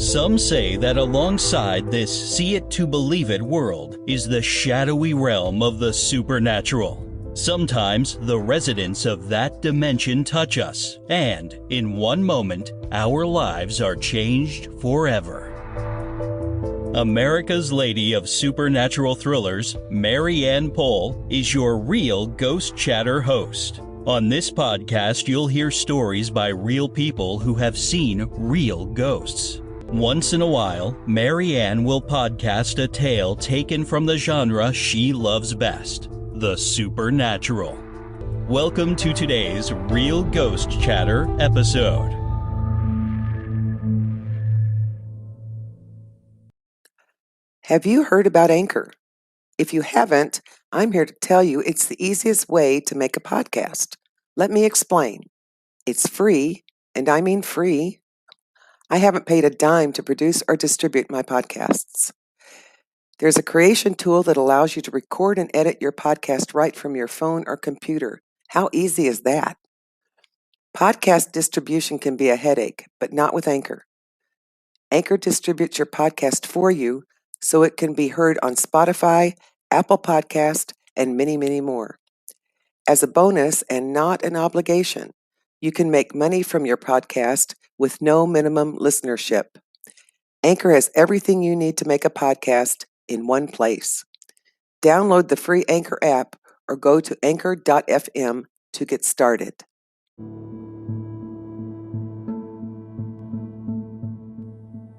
Some say that alongside this see-it-to-believe-it world is the shadowy realm of the supernatural. Sometimes the residents of that dimension touch us, and in one moment, our lives are changed forever. America's Lady of Supernatural Thrillers, Mary Ann Pohl, is your real Ghost Chatter host. On this podcast, you'll hear stories by real people who have seen real ghosts. Once in a while, Mary Ann will podcast a tale taken from the genre she loves best, the supernatural. Welcome to today's Real Ghost Chatter episode. Have you heard about Anchor? If you haven't, I'm here to tell you it's the easiest way to make a podcast. Let me explain. It's free, and I mean free. I haven't paid a dime to produce or distribute my podcasts. There's a creation tool that allows you to record and edit your podcast right from your phone or computer. How easy is that? Podcast distribution can be a headache, but not with Anchor. Anchor distributes your podcast for you, so it can be heard on Spotify, Apple Podcast, and many, many more. As a bonus and not an obligation, you can make money from your podcast with no minimum listenership. Anchor has everything you need to make a podcast in one place. Download the free Anchor app or go to anchor.fm to get started.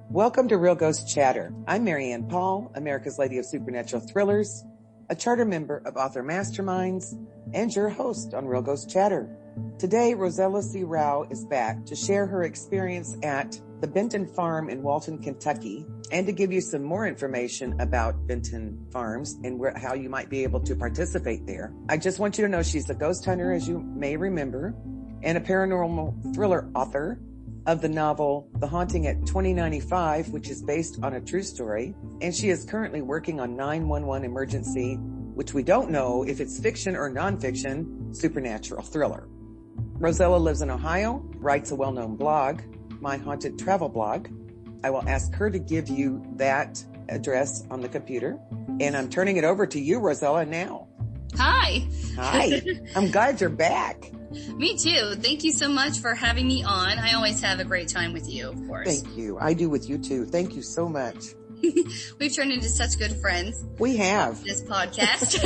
Welcome to Real Ghost Chatter. I'm Mary Ann Pohl, America's Lady of Supernatural Thrillers, a charter member of Author Masterminds, and your host on Real Ghost Chatter. Today, Rosella C. Rowe is back to share her experience at the Benton Farm in Walton, Kentucky, and to give you some more information about Benton Farms and how you might be able to participate there. I just want you to know she's a ghost hunter, as you may remember, and a paranormal thriller author of the novel The Haunting at 2095, which is based on a true story. And she is currently working on 911 Emergency, which we don't know if it's fiction or nonfiction, supernatural thriller. Rosella lives in Ohio, writes a well-known blog, My Haunted Travel Blog. I will ask her to give you that address on the computer. And I'm turning it over to you, Rosella, now. Hi. Hi. I'm glad you're back. Me too. Thank you so much for having me on. I always have a great time with you, of course. Thank you. I do with you too. Thank you so much. We've turned into such good friends. We have. This podcast.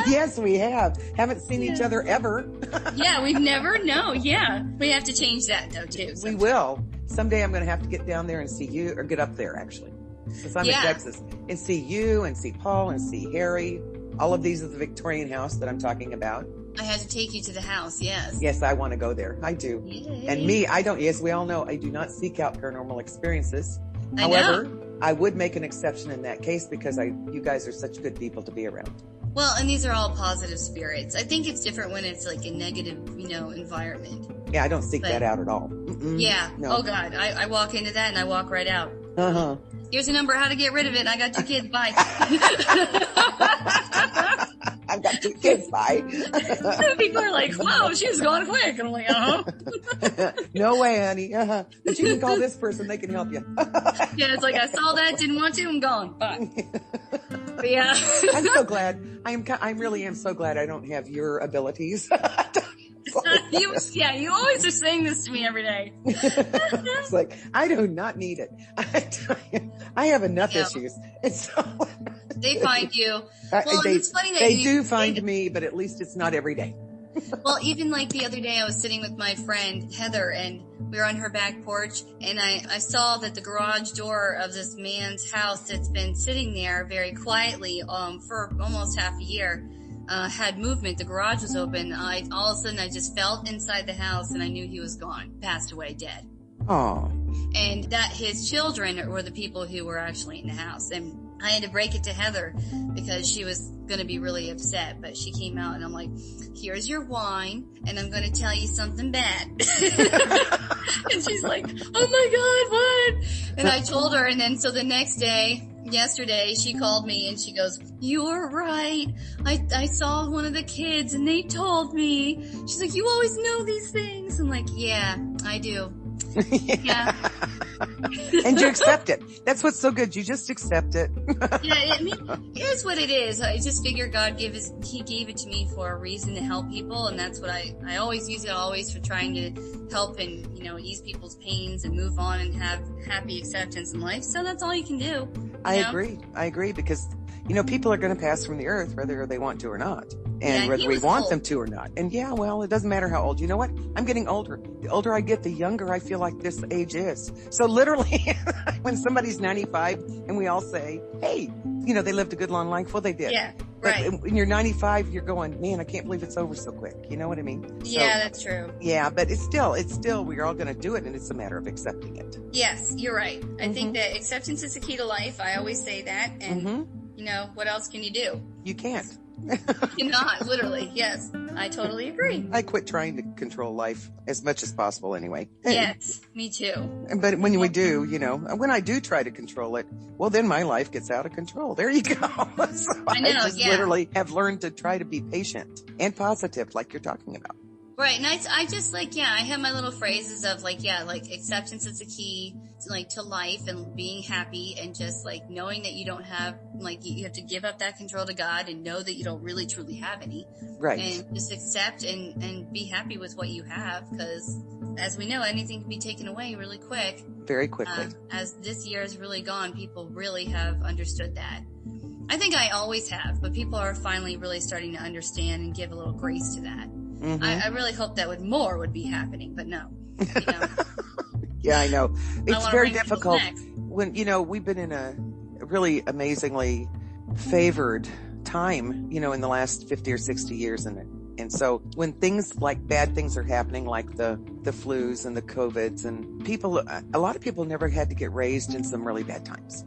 Yes, we have. Haven't seen each other ever. Yeah, we've never, no, yeah. We have to change that though too. We will. Someday I'm going to have to get down there and see you, or get up there actually. Because I'm in Texas. And see you and see Paul and see Harry. All of these are the Victorian house that I'm talking about. I had to take you to the house, yes. Yes, I want to go there. I do. Yay. And me, yes, we all know I do not seek out paranormal experiences. I However, know. I would make an exception in that case because you guys are such good people to be around. Well, and these are all positive spirits. I think it's different when it's like a negative, environment. Yeah, I don't seek that out at all. Yeah. No. Oh God, I walk into that and I walk right out. Uh-huh. Here's a number, how to get rid of it. I got 2 kids, bye. I've got 2 kids, bye. People are like, whoa, she's going quick. And I'm like, No way, honey. But you can call this person, they can help you. Yeah, it's like, I saw that, didn't want to, I'm gone. Bye. But yeah. I'm so glad. I really am so glad I don't have your abilities. You always are saying this to me every day. It's like, I do not need it. I have enough issues. And so they find you. Well, it's funny that they do find me, but at least it's not every day. Well, even like the other day, I was sitting with my friend Heather, and we were on her back porch, and I saw that the garage door of this man's house that's been sitting there very quietly for almost half a year had movement. The garage was open. All of a sudden, I just felt inside the house, and I knew he was gone, passed away, dead. Oh. And that his children were the people who were actually in the house. And I had to break it to Heather because she was going to be really upset. But she came out and I'm like, here's your wine and I'm going to tell you something bad. And she's like, oh my God, what? And I told her. And then so the next day, yesterday, she called me and she goes, you were right. I saw one of the kids and they told me. She's like, you always know these things. I'm like, yeah, I do. Yeah. And you accept it. That's what's so good. You just accept it. Yeah, I mean, it is what it is. I just figure He gave it to me for a reason to help people, and that's what I always use it always for trying to help and, ease people's pains and move on and have happy acceptance in life. So that's all you can do. I agree because, people are going to pass from the earth whether they want to or not. And whether we want them to or not. And it doesn't matter how old. You know what? I'm getting older. The older I get, the younger I feel like this age is. So literally, when somebody's 95 and we all say, hey, they lived a good long life. Well, they did. Yeah, right. But when you're 95, you're going, man, I can't believe it's over so quick. You know what I mean? Yeah, that's true. Yeah, but it's still, we're all going to do it, and it's a matter of accepting it. Yes, you're right. I think that acceptance is the key to life. I always say that. And, what else can you do? You can't. You're not, literally. Yes, I totally agree. I quit trying to control life as much as possible anyway. Yes, me too. But when we do, when I do try to control it, well, then my life gets out of control. There you go. So I just literally have learned to try to be patient and positive, like you're talking about. Right, and I just I have my little phrases of acceptance is the key to life and being happy, and just knowing that you don't have you have to give up that control to God and know that you don't really truly have any. Right. And just accept and be happy with what you have, because as we know, anything can be taken away really quick. Very quickly. As this year has really gone, people really have understood that. I think I always have, but people are finally really starting to understand and give a little grace to that. Mm-hmm. I really hope that more would be happening, but no. Yeah, I know. It's very difficult when, we've been in a really amazingly favored time, in the last 50 or 60 years. And so when bad things are happening, like the flus and the COVIDs, and a lot of people never had to get raised in some really bad times.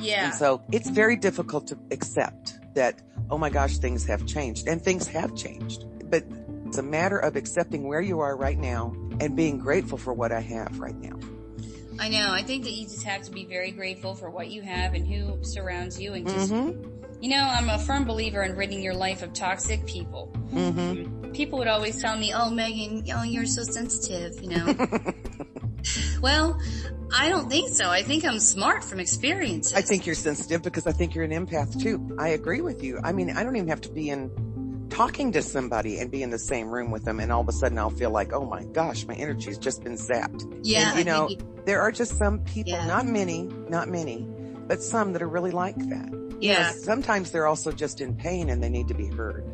Yeah. And so it's very difficult to accept that, oh my gosh, things have changed, and things have changed. But it's a matter of accepting where you are right now and being grateful for what I have right now. I know. I think that you just have to be very grateful for what you have and who surrounds you, and just, I'm a firm believer in ridding your life of toxic people. Mm-hmm. People would always tell me, oh, Megan, you're so sensitive, Well, I don't think so. I think I'm smart from experiences. I think you're sensitive because I think you're an empath too. I agree with you. I mean, I don't even have to be talking to somebody and be in the same room with them, and all of a sudden I'll feel like, oh my gosh, my energy's just been zapped. Yeah. And, there are just some people, not many, but some that are really like that. Yeah. Sometimes they're also just in pain and they need to be heard.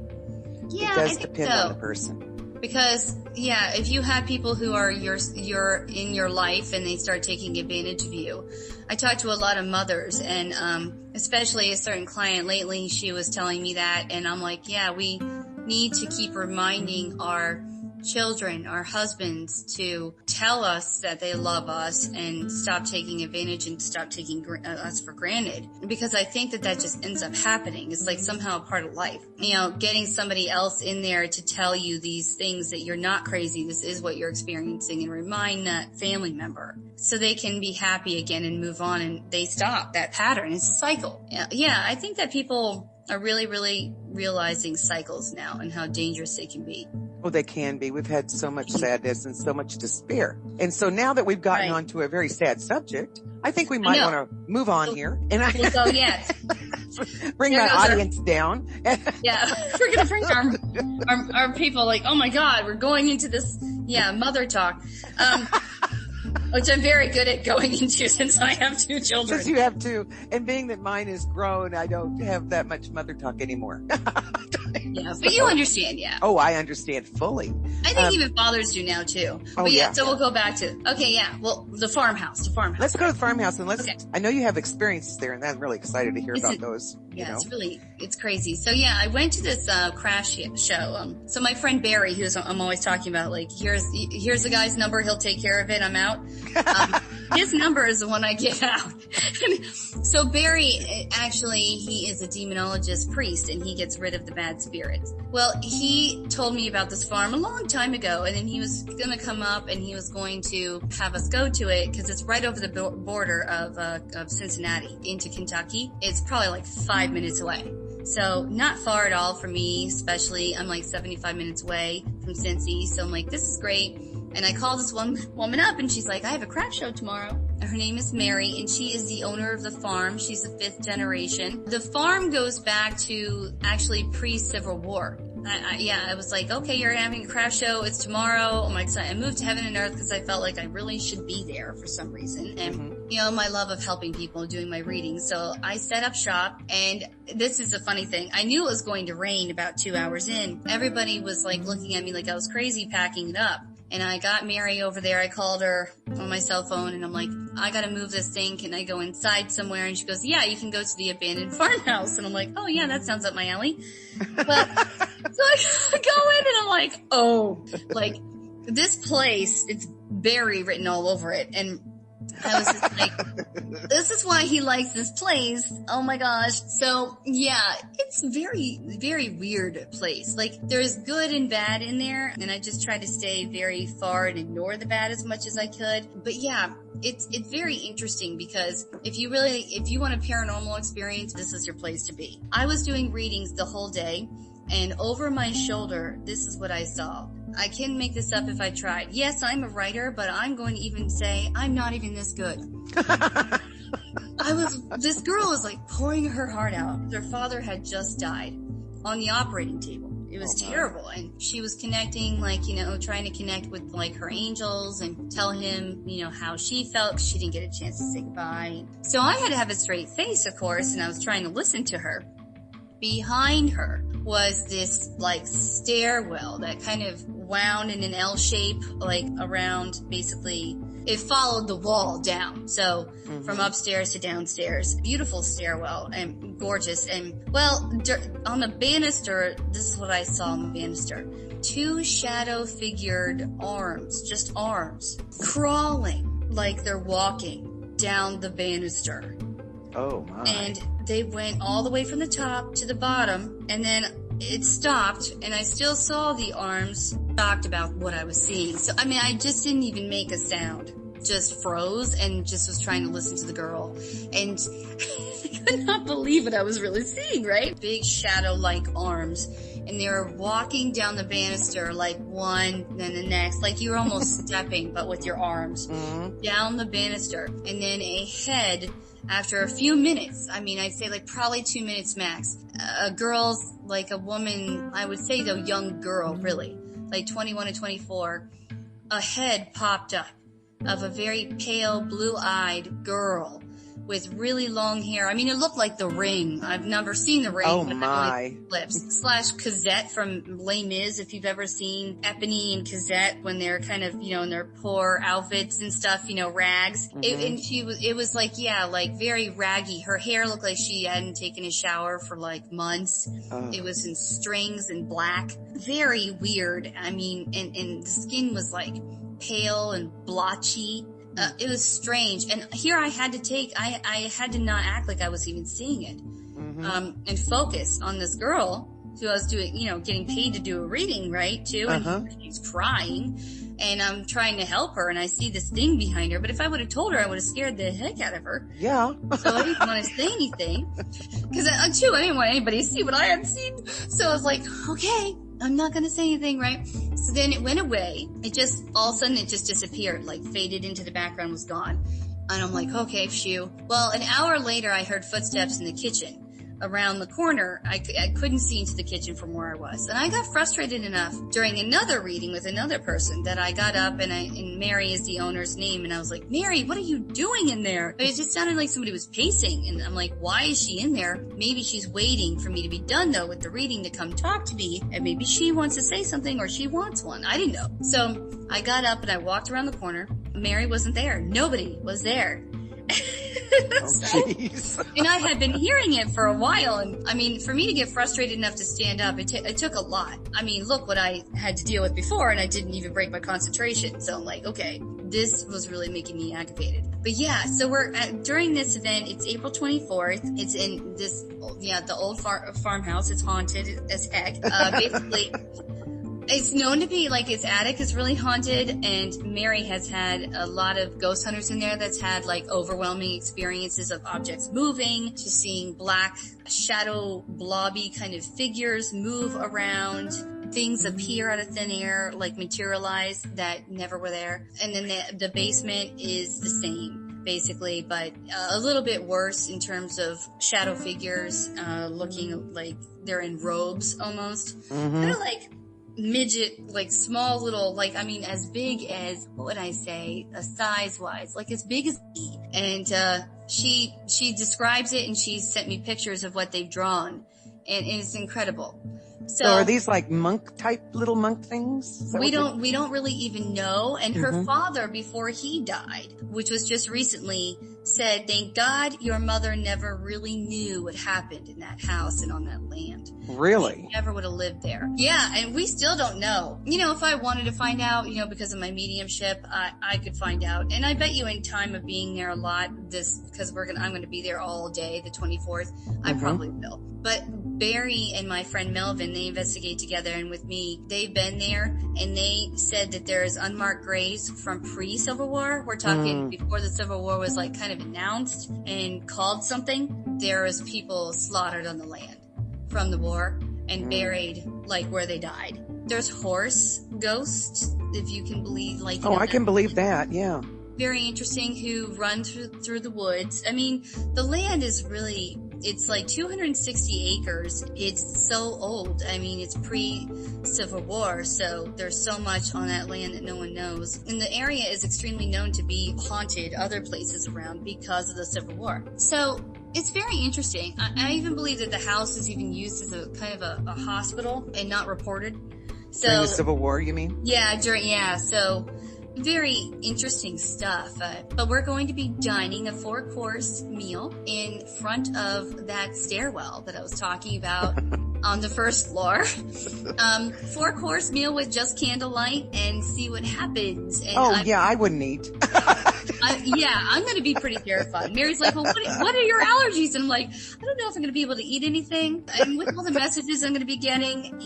Yeah, it does depend on the person. Because, if you have people who are you're in your life and they start taking advantage of you. I talk to a lot of mothers, and especially a certain client lately, she was telling me that, and I'm like, we need to keep reminding our children, our husbands, to tell us that they love us and stop taking advantage and stop taking us for granted. Because I think that just ends up happening. It's somehow a part of life. Getting somebody else in there to tell you these things, that you're not crazy, this is what you're experiencing, and remind that family member so they can be happy again and move on, and they stop that pattern. It's a cycle. Yeah, I think that people are really, really realizing cycles now and how dangerous they can be. Oh, they can be. We've had so much sadness and so much despair. And so now that we've gotten onto a very sad subject, I think we might want to move on here. And we'll go yet. Bring my audience down. Yeah, we're going to bring our people oh my God, we're going into this, mother talk. Which I'm very good at going into since I have two children. Since you have two. And being that mine is grown, I don't have that much mother talk anymore. Yeah, but you understand, Oh, I understand fully. I think even fathers do now too. But so we'll go back to, the farmhouse. Let's go to the farmhouse, and I know you have experiences there, and I'm really excited to hear about those. It's crazy. So I went to this crash show. So my friend Barry, I'm always talking about, here's the guy's number, he'll take care of it, I'm out. His number is the one I give out. So Barry, actually, he is a demonologist priest, and he gets rid of the bad spirits. Well, he told me about this farm a long time ago, and then he was going to come up and he was going to have us go to it because it's right over the border of Cincinnati into Kentucky. It's probably 5 minutes away. So not far at all from me, especially I'm 75 minutes away from Cincy. So I'm this is great. And I called this one woman up, and she's like, I have a craft show tomorrow. Her name is Mary, and she is the owner of the farm. She's the 5th generation. The farm goes back to actually pre-Civil War. I was like, okay, you're having a craft show. It's tomorrow. Oh my God. I moved to heaven and earth because I felt like I really should be there for some reason. And, you know, my love of helping people, doing my readings. So I set up shop, and this is the funny thing. I knew it was going to rain about 2 hours in. Everybody was like looking at me like I was crazy packing it up. And I got Mary over there. I called her on my cell phone, and I'm like, I gotta move this thing. Can I go inside somewhere? And she goes, yeah, you can go to the abandoned farmhouse. And I'm like, oh yeah, that sounds up my alley. But so I go in, and I'm like, oh, like this place, it's Barry written all over it. And I was just like, this is why he likes this place. Oh my gosh. So yeah, it's very, very weird place. Like there's good and bad in there, and I just tried to stay very far and ignore the bad as much as I could. But yeah, it's very interesting because if you want a paranormal experience, this is your place to be. I was doing readings the whole day, and over my shoulder, this is what I saw. I can make this up if I tried. Yes, I'm a writer, but I'm going to even say I'm not even this good. This girl was like pouring her heart out. Their father had just died on the operating table. It was terrible. And she was connecting, like, you know, trying to connect with like her angels and tell him, you know, how she felt, 'cause she didn't get a chance to say goodbye. So I had to have a straight face, of course, and I was trying to listen to her. Behind her was this like stairwell that kind of wound in an L shape, like around, basically it followed the wall down. So from upstairs to downstairs, beautiful stairwell and gorgeous. And well, on the banister, this is what I saw on the banister. 2 shadow figured arms, just arms, crawling like they're walking down the banister. Oh my. And they went all the way from the top to the bottom, and then it stopped, and I still saw the arms, shocked about what I was seeing. So, I mean, I just didn't even make a sound. Just froze and just was trying to listen to the girl. And I could not believe what I was really seeing, right? Big shadow-like arms. And they were walking down the banister like one, then the next. Like you were almost stepping, but with your arms. Down the banister. And then a head, after a few minutes, I mean, I'd say like probably 2 minutes max. A girl's, like a woman, I would say though, young girl, really. Like 21 to 24. A head popped up of a very pale, blue-eyed girl with really long hair. I mean, it looked like The Ring. I've never seen The Ring. Oh my. Lips. / Cosette from Les Mis, if you've ever seen Eponine and Cosette when they're kind of, you know, in their poor outfits and stuff, you know, rags. It was like, yeah, like very raggy. Her hair looked like she hadn't taken a shower for like months. It was in strings and black. Very weird. I mean, and the skin was like pale and blotchy. It was strange. And here I had to not act like I was even seeing it. And focus on this girl who I was doing, you know, getting paid to do a reading, right, too. And she's crying, and I'm trying to help her, and I see this thing behind her. But if I would have told her, I would have scared the heck out of her. Yeah. So I didn't want to say anything. Because, too, I didn't want anybody to see what I had seen. So I was like, okay, I'm not going to say anything, right? So then it went away. It just, all of a sudden, it just disappeared, like faded into the background, was gone. And I'm like, okay, phew. Well, an hour later, I heard footsteps in the kitchen. Around the corner, I couldn't see into the kitchen from where I was. And I got frustrated enough during another reading with another person that I got up, and Mary is the owner's name, and I was like, Mary, what are you doing in there? But it just sounded like somebody was pacing, and I'm like, why is she in there? Maybe she's waiting for me to be done, though, with the reading to come talk to me, and maybe she wants to say something, or she wants one. I didn't know. So I got up, and I walked around the corner. Mary wasn't there. Nobody was there. And I had been hearing it for a while, and I mean, for me to get frustrated enough to stand up, it took a lot. I mean, look what I had to deal with before, and I didn't even break my concentration. So I'm like, okay, this was really making me aggravated. But yeah, so during this event, it's April 24th. It's in this, the old farmhouse. It's haunted as heck. Basically, it's known to be like its attic is really haunted, and Mary has had a lot of ghost hunters in there that's had like overwhelming experiences of objects moving, to seeing black shadow blobby kind of figures move around. things appear out of thin air, like materialize that never were there. And then the basement is the same, basically, but a little bit worse in terms of shadow figures, looking like they're in robes almost. Kind of like midget, like small little, like, I mean, as big as, what would I say, size-wise, like as big as me. And she describes it, and she sent me pictures of what they've drawn, and it's incredible. So are these like little monk things? We don't really even know. And her father, before he died, which was just recently, said, thank God your mother never really knew what happened in that house and on that land. Really? She never would have lived there. Yeah, and we still don't know. You know, if I wanted to find out, you know, because of my mediumship, I could find out. And I bet you in time of being there a lot, because I'm going to be there all day, the 24th, I probably will. But Barry and my friend Melvin, they investigate together, and with me, they've been there, and they said that there's unmarked graves from pre-Civil War. We're talking before the Civil War was like kind of announced and called something. There was people slaughtered on the land from the war and buried like where they died. There's horse ghosts, if you can believe, like, I can believe that. Yeah. Very interesting, who run through the woods. I mean, the land is really, it's like 260 acres. It's so old. I mean, it's pre-Civil War, so there's so much on that land that no one knows. And the area is extremely known to be haunted other places around because of the Civil War. So it's very interesting. I even believe that the house is even used as a kind of a hospital and not reported. So during the Civil War, you mean? Yeah, so very interesting stuff. But we're going to be dining a 4-course meal in front of that stairwell that I was talking about on the first floor. 4-course meal with just candlelight, and see what happens. And I wouldn't eat. I'm going to be pretty terrified. Mary's like, well, what are your allergies? And I'm like, I don't know if I'm going to be able to eat anything. And with all the messages I'm going to be getting,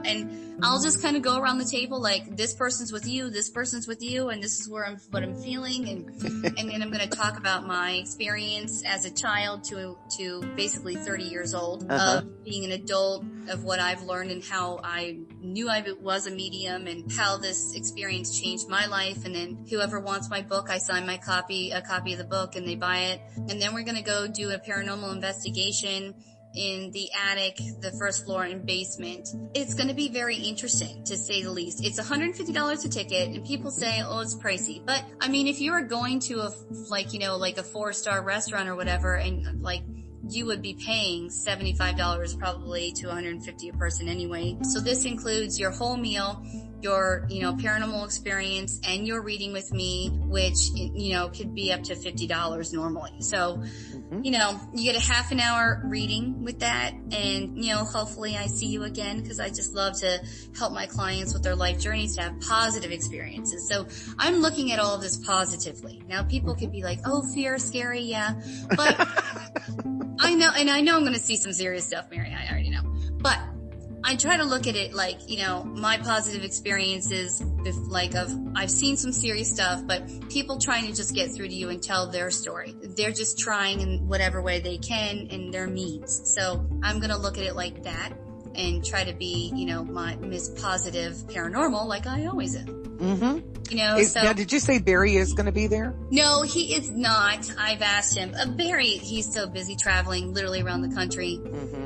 and I'll just kind of go around the table like, this person's with you, this person's with you, and this is what I'm feeling. And then I'm going to talk about my experience as a child to basically 30 years old, of being an adult, of what I've learned and how I knew I was a medium, and how this experience changed my life. And then whoever wants my book, I sign a copy of the book, and they buy it. And then we're going to go do a paranormal investigation in the attic, the first floor and basement. It's going to be very interesting, to say the least. It's $150 a ticket, and people say, oh, it's pricey. But I mean, if you are going to a 4-star restaurant or whatever, and like, you would be paying $75 probably to $150 a person anyway. So this includes your whole meal, your, paranormal experience, and your reading with me, which, could be up to $50 normally. So, you get a half an hour reading with that, and, hopefully I see you again, because I just love to help my clients with their life journeys to have positive experiences. So I'm looking at all of this positively. Now, people could be like, oh, fear, scary, yeah. But I know I'm going to see some serious stuff, Mary. I already know. But I try to look at it like, my positive experiences, I've seen some serious stuff, but people trying to just get through to you and tell their story. They're just trying in whatever way they can in their means. So I'm going to look at it like that and try to be, my Miss Positive Paranormal, like I always am. Now, did you say Barry is going to be there? No, he is not. I've asked him. Barry, he's so busy traveling literally around the country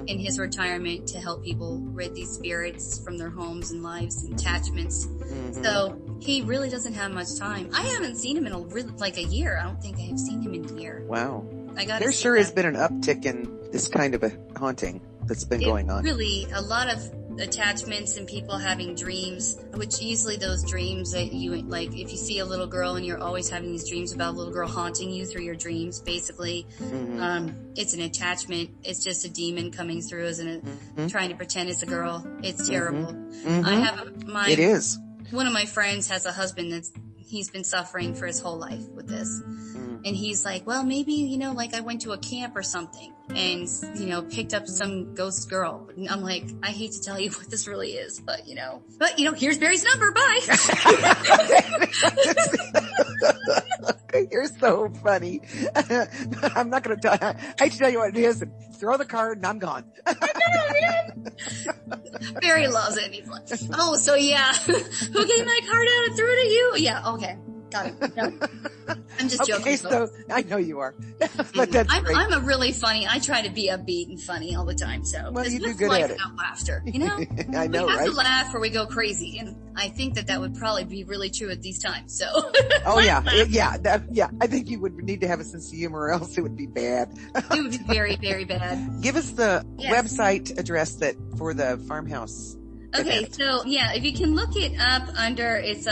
in his retirement to help people rid these spirits from their homes and lives and attachments. So he really doesn't have much time. I haven't seen him in a year. I don't think I have seen him in a year. Wow. There sure has been an uptick in this kind of a haunting that's been going on. Really, a lot of attachments and people having dreams, which usually those dreams that you, like, if you see a little girl and you're always having these dreams about a little girl haunting you through your dreams, basically, it's an attachment. It's just a demon coming through trying to pretend it's a girl. It's terrible. I have it is. One of my friends has a husband he's been suffering for his whole life with this. And he's like, well, maybe, I went to a camp or something and, picked up some ghost girl. And I'm like, I hate to tell you what this really is, but, here's Barry's number. Bye. Okay, here's so funny. I'm not going to tell you. I hate to tell you what it is. And throw the card and I'm gone. Barry loves it. He's like, oh, so yeah. Who gave my card out and threw it at you? Yeah, okay. Got it. No. I'm just joking. Okay, so I know you are. But that's great. I'm a really funny. I try to be upbeat and funny all the time. So, well, you do good at it. Laughter, you know? I know, we have right? to laugh or we go crazy. And I think that would probably be really true at these times. So. Oh, yeah. Yeah. I think you would need to have a sense of humor or else it would be bad. It would be very, very bad. Give us the website address for the farmhouse. Okay, so yeah, if you can look it up under, it's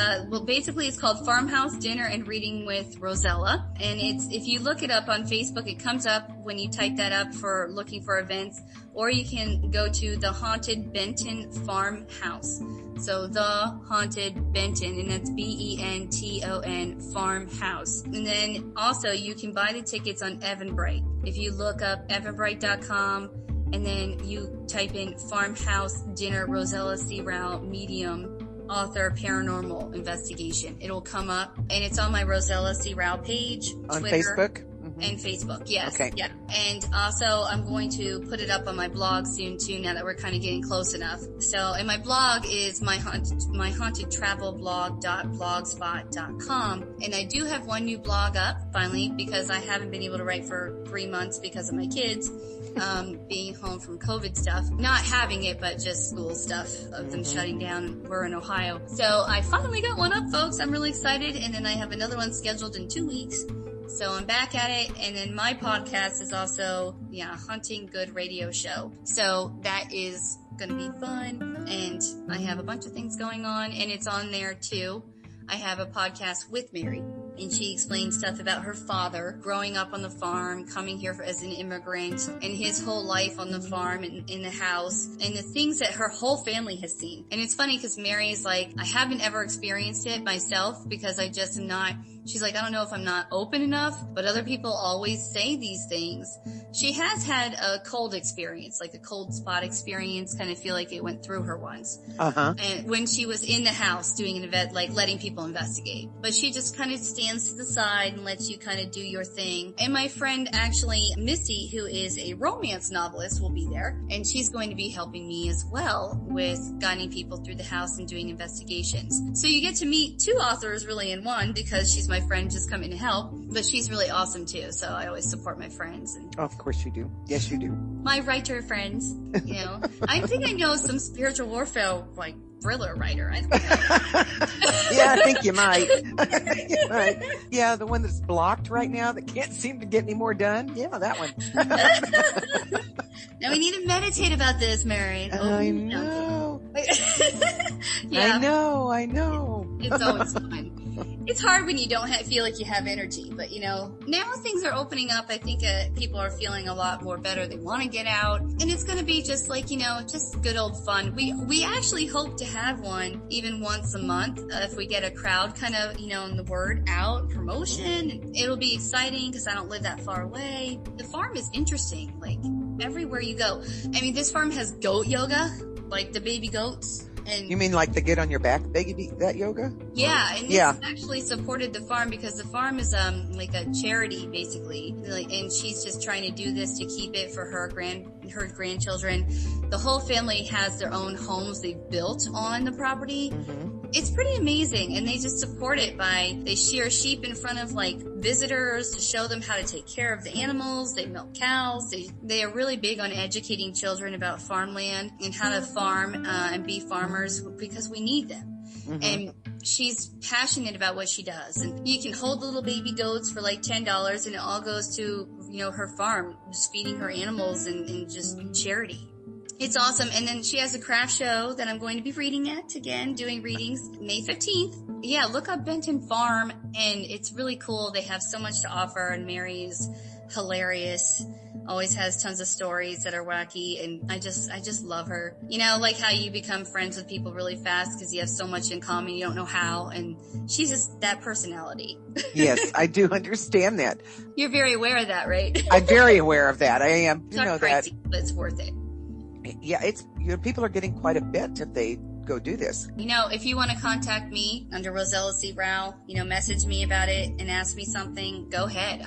basically it's called Farmhouse Dinner and Reading with Rosella, and if you look it up on Facebook, it comes up when you type that up for looking for events, or you can go to the Haunted Benton Farmhouse. So the Haunted Benton, and that's Benton Farmhouse. And then also you can buy the tickets on Eventbrite. If you look up eventbrite.com, and then you type in Farmhouse Dinner Rosella C. Rowe Medium Author Paranormal Investigation. It'll come up, and it's on my Rosella C. Rowe page. On Twitter, Facebook? And Facebook, yes. Okay. Yeah. And also I'm going to put it up on my blog soon too, now that we're kind of getting close enough. So, and my blog is my haunted travel blog.blogspot.com. And I do have one new blog up finally, because I haven't been able to write for 3 months because of my kids. Being home from COVID stuff, not having it, but just school stuff of them shutting down. We're in Ohio. So I finally got one up, folks. I'm really excited. And then I have another one scheduled in 2 weeks. So I'm back at it. And then my podcast is also, Hunting Good Radio Show. So that is going to be fun. And I have a bunch of things going on, and it's on there too. I have a podcast with Mary, and she explains stuff about her father growing up on the farm, coming here as an immigrant, and his whole life on the farm and in the house, and the things that her whole family has seen. And it's funny because Mary's like, I haven't ever experienced it myself because I just am not. She's like, I don't know if I'm not open enough, but other people always say these things. She has had a cold experience, like a cold spot experience, kind of feel like it went through her once. And when she was in the house doing an event, like letting people investigate. But she just kind of stands to the side and lets you kind of do your thing. And my friend, actually, Missy, who is a romance novelist, will be there. And she's going to be helping me as well with guiding people through the house and doing investigations. So you get to meet two authors really in one, because she's my friend just coming to help, but she's really awesome too. So I always support my friends. And of course you do. Yes, you do. My writer friends, I think I know some spiritual warfare, like thriller writer. Yeah, I think you might. You might. Yeah, the one that's blocked right now that can't seem to get any more done. Yeah, that one. Now we need to meditate about this, Mary. I know. Yeah. I know. It's always fun. It's hard when you don't feel like you have energy, but now things are opening up. I think people are feeling a lot more better. They want to get out, and it's going to be just like, just good old fun. We actually hope to have one even once a month if we get a crowd kind of, and the word out, promotion. It'll be exciting because I don't live that far away. The farm is interesting, like everywhere you go. I mean, this farm has goat yoga, like the baby goats. And you mean like the get on your back baby, that yoga? Yeah, and this actually supported the farm because the farm is like a charity basically, and she's just trying to do this to keep it for her grandchildren. The whole family has their own homes they've built on the property. Mm-hmm. It's pretty amazing, and they just support it they shear sheep in front of like visitors to show them how to take care of the animals. They milk cows. They are really big on educating children about farmland and how to farm and be farmers because we need them. Mm-hmm. And she's passionate about what she does. And you can hold the little baby goats for like $10, and it all goes to, her farm, just feeding her animals and just charity. It's awesome. And then she has a craft show that I'm going to be reading at, doing readings May 15th. Yeah, look up Benton Farm, and it's really cool. They have so much to offer, and Mary's hilarious. Always has tons of stories that are wacky, and I just love her. Like how you become friends with people really fast because you have so much in common, you don't know how, and she's just that personality. Yes, I do understand that. You're very aware of that, right? I'm very aware of that. I am. It's not crazy, but it's worth it. Yeah, it's people are getting quite a bit if they go do this? If you want to contact me under Rosella C. Rowe, message me about it and ask me something, go ahead.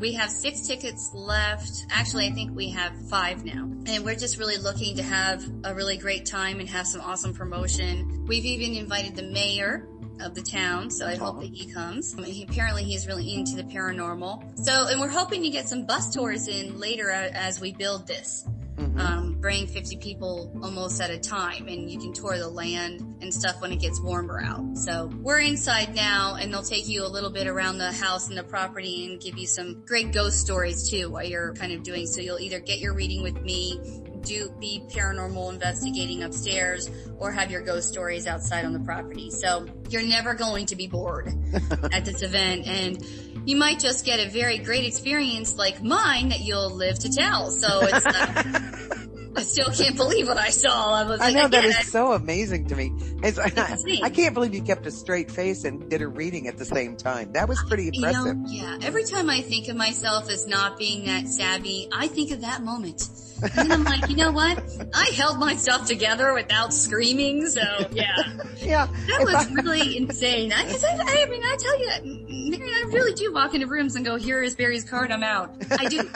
We have 6 tickets left. Actually, I think we have 5 now. And we're just really looking to have a really great time and have some awesome promotion. We've even invited the mayor of the town, so I hope that he comes. Apparently he's really into the paranormal. And we're hoping to get some bus tours in later as we build this. Bring 50 people almost at a time, and you can tour the land and stuff when it gets warmer out. So we're inside now, and they'll take you a little bit around the house and the property and give you some great ghost stories too while you're kind of doing. So you'll either get your reading with me, be paranormal investigating upstairs, or have your ghost stories outside on the property. So you're never going to be bored at this event, and you might just get a very great experience like mine that you'll live to tell. So it's I still can't believe what I saw. I know that is so amazing to me. I can't believe you kept a straight face and did a reading at the same time. That was pretty impressive. Every time I think of myself as not being that savvy, I think of that moment. And I'm like, you know what? I held myself together without screaming, so yeah. That was really insane. I tell you, Mary, I really do walk into rooms and go, here is Barry's card, I'm out. I do.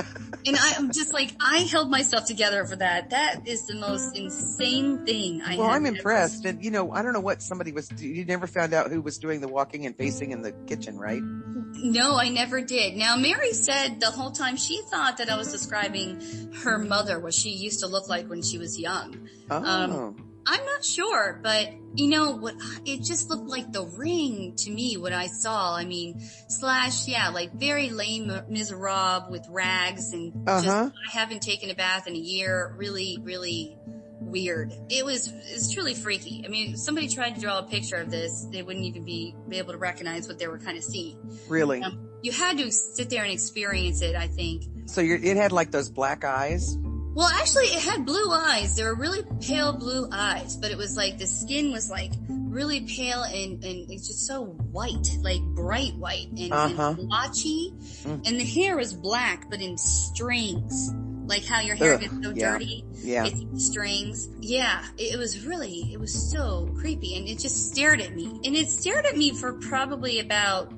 And I'm just like, I held myself together for that. That is the most insane thing I have. Well, I'm impressed. And, I don't know what somebody was, you never found out who was doing the walking and facing in the kitchen, right? No, I never did. Now, Mary said the whole time she thought that I was describing her mother, what she used to look like when she was young. Oh. I'm not sure, but what? It just looked like the Ring to me, what I saw. Like very lame, miserable with rags and just, I haven't taken a bath in a year. Really, really weird. It's truly freaky. If somebody tried to draw a picture of this, they wouldn't even be able to recognize what they were kind of seeing. Really? You had to sit there and experience it, I think. So it had like those black eyes? Well, actually, it had blue eyes. They were really pale blue eyes, but it was like the skin was like really pale and it's just so white, like bright white and blotchy. And the hair was black, but in strings, like how your hair gets so dirty. Yeah. It's in strings. Yeah. It was so creepy, and it just stared at me. And it stared at me for probably about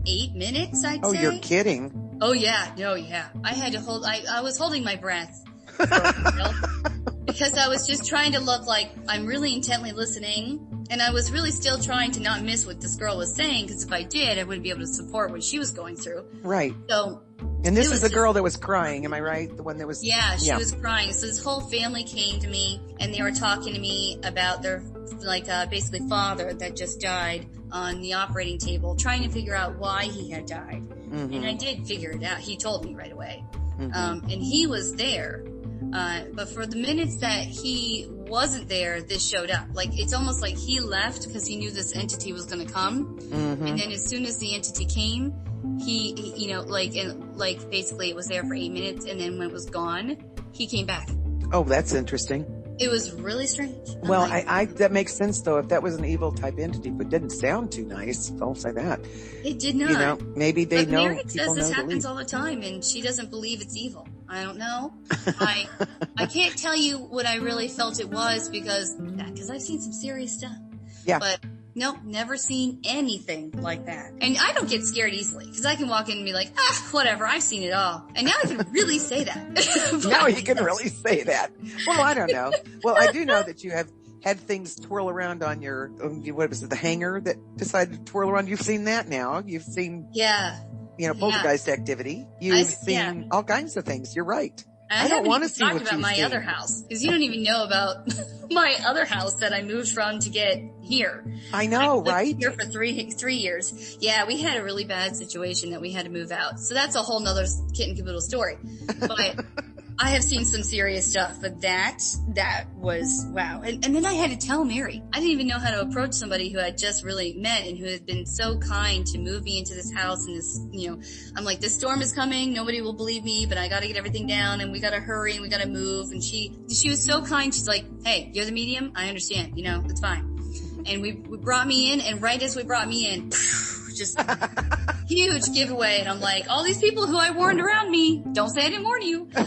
8 minutes, I'd say. Oh, you're kidding. Oh, yeah. No, yeah. I had to I was holding my breath. Because I was just trying to look like I'm really intently listening, and I was really still trying to not miss what this girl was saying, because if I did, I wouldn't be able to support what she was going through. Right. So, and this is the girl that was crying, am I right? The one that was... Yeah, she was crying. So this whole family came to me, and they were talking to me about their, basically father that just died on the operating table, trying to figure out why he had died. And I did figure it out. He told me right away. And he was there. But for the minutes that he wasn't there, this showed up. Like, it's almost like he left because he knew this entity was going to come. And then as soon as the entity came, he basically it was there for 8 minutes, and then when it was gone, he came back. Oh, that's interesting. It was really strange. Well, that makes sense though. If that was an evil type entity, but didn't sound too nice, I'll say that. It did not. Maybe they know. Mary says this happens all the time, and she doesn't believe it's evil. I don't know. I can't tell you what I really felt it was because I've seen some serious stuff. Yeah. But nope, never seen anything like that. And I don't get scared easily because I can walk in and be like, whatever, I've seen it all. And now I can really say that. Now you can really say that. Well, I don't know. Well, I do know that you have had things twirl around on your, what was it, the hanger that decided to twirl around. You've seen that now. You've seen, poltergeist activity. You've seen all kinds of things. You're right. I don't want to see what about my other house, because you don't even know about my other house that I moved from to get here. I know, I right? Here for three years. Yeah, we had a really bad situation that we had to move out. So that's a whole nother kit and caboodle story. But I have seen some serious stuff, but that was wow. And then I had to tell Mary. I didn't even know how to approach somebody who I just really met and who had been so kind to move me into this house. And this, I'm like, this storm is coming. Nobody will believe me, but I got to get everything down and we got to hurry and we got to move. And she was so kind. She's like, hey, you're the medium. I understand. It's fine. And we brought me in, and right as we brought me in, just huge giveaway. And I'm like, all these people who I warned around me, don't say I didn't warn you. I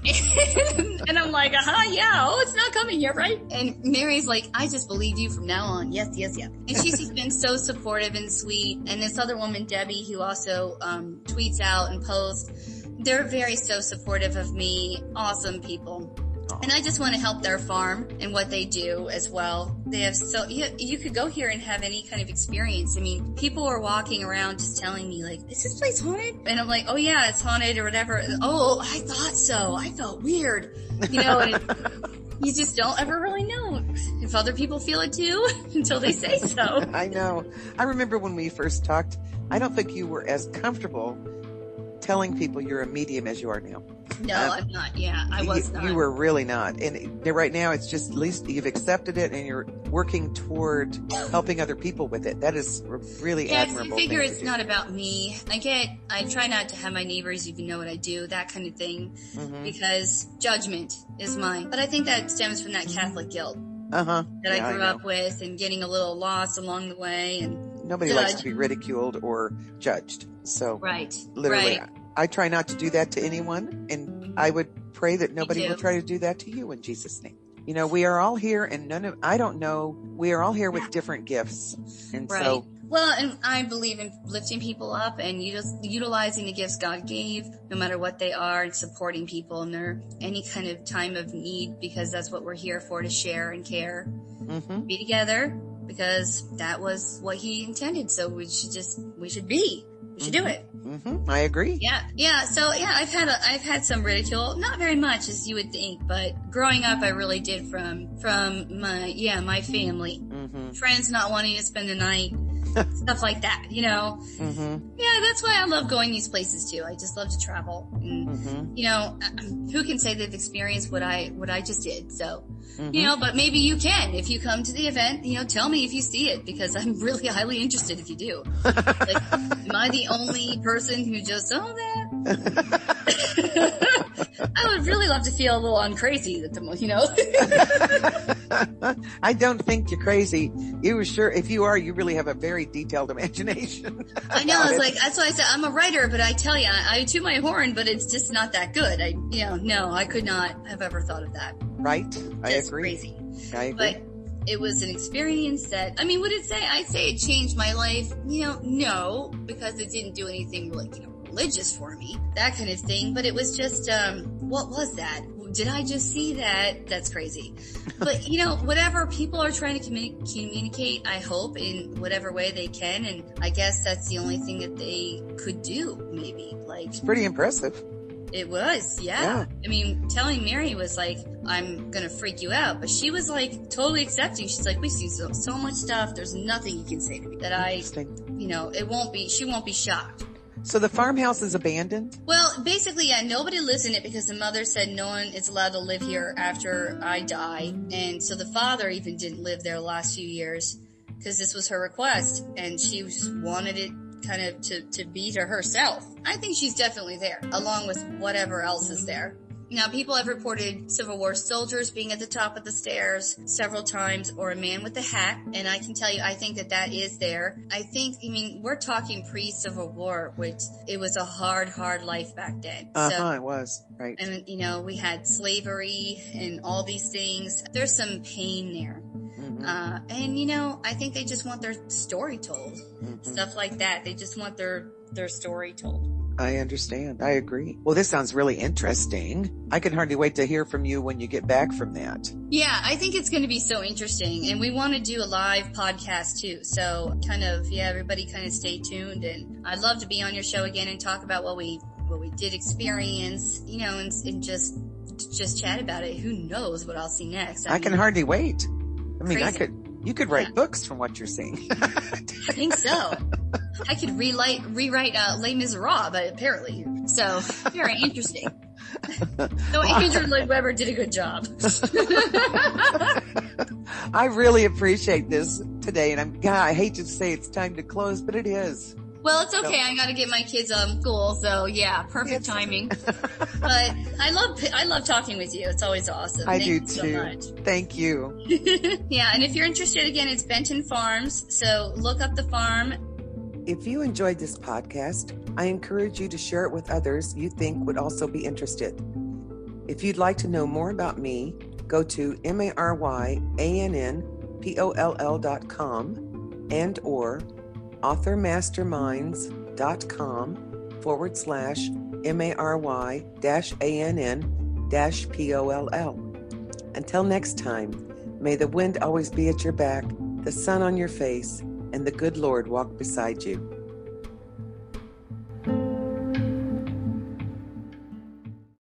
did. And I'm like, yeah, oh, it's not coming yet, right? And Mary's like, I just believe you from now on. Yes. And she's been so supportive and sweet. And this other woman, Debbie, who also tweets out and posts, they're so supportive of me. Awesome people. And I just want to help their farm and what they do as well. They have you could go here and have any kind of experience. I mean, people are walking around just telling me like, is this place haunted? And I'm like, oh yeah, it's haunted or whatever. Oh, I thought so. I felt weird, and you just don't ever really know if other people feel it too until they say so. I know. I remember when we first talked, I don't think you were as comfortable telling people you're a medium as you are now. No, I'm not. Yeah, I was not. You were really not. And right now it's just, at least you've accepted it and you're working toward helping other people with it. That is really admirable. I figure it's not about me. I try not to have my neighbors even know what I do, that kind of thing, because judgment is mine. But I think that stems from that Catholic guilt that I grew up with, and getting a little lost along the way. And nobody likes to be ridiculed or judged. So literally, I try not to do that to anyone, and I would pray that nobody will try to do that to you in Jesus' name. We are all here, and we are all here with different gifts. And so, well, and I believe in lifting people up and utilizing the gifts God gave, no matter what they are, and supporting people in their any kind of time of need, because that's what we're here for, to share and care, be together, because that was what He intended. So we should do it. I agree. Yeah. So I've had some ridicule, not very much as you would think, but growing up I really did from my family, friends not wanting to spend the night, stuff like that, Yeah, that's why I love going these places too. I just love to travel. And, who can say they've experienced what I just did? So, but maybe you can. If you come to the event, tell me if you see it, because I'm really highly interested if you do. Like, am I the only person who just saw that? I would really love to feel a little uncrazy at the moment, I don't think you're crazy. If you are, you really have a very detailed imagination. I know. It's like, that's why I said I'm a writer, but I tell you, I toot my horn, but it's just not that good. No, I could not have ever thought of that. Right. I Just agree. Crazy. I agree. But it was an experience that, would it say, I'd say it changed my life? No, because it didn't do anything like, religious for me, that kind of thing. But it was just, what was that? Did I just see that? That's crazy. But, whatever people are trying to communicate, I hope, in whatever way they can. And I guess that's the only thing that they could do, maybe. Like, it's pretty impressive. It was, yeah. Telling Mary was like, I'm gonna freak you out, but she was like totally accepting. She's like, we see so much stuff. There's nothing you can say to me that she won't be shocked. So the farmhouse is abandoned? Well, basically, yeah, nobody lives in it because the mother said no one is allowed to live here after I die. And so the father even didn't live there the last few years because this was her request, and she just wanted it kind of to be to herself. I think she's definitely there, along with whatever else is there. Now, people have reported Civil War soldiers being at the top of the stairs several times, or a man with a hat, and I can tell you, I think that is there. I think, we're talking pre-Civil War, which it was a hard life back then. It was, right. And, we had slavery and all these things. There's some pain there. And, I think they just want their story told. Stuff like that. They just want their story told. I understand. I agree. Well, this sounds really interesting. I can hardly wait to hear from you when you get back from that. Yeah, I think it's going to be so interesting. And we want to do a live podcast too. So everybody kind of stay tuned. And I'd love to be on your show again and talk about what we did experience, and just chat about it. Who knows what I'll see next. I can hardly wait. Crazy. You could write books from what you're seeing. I think so. I could rewrite Les Miserables, apparently. So, very interesting. So Andrew Lloyd Webber did a good job. I really appreciate this today. And I hate to say it's time to close, but it is. Well, it's okay. I got to get my kids school, so yeah, perfect timing. But I love talking with you. It's always awesome. I do too. So much. Thank you. Yeah, and if you're interested, again, it's Benton Farms. So look up the farm. If you enjoyed this podcast, I encourage you to share it with others you think would also be interested. If you'd like to know more about me, go to maryanpoll.com and or authormasterminds.com/MARY-ANN-POLL. Until next time, may the wind always be at your back, the sun on your face, and the good Lord walk beside you.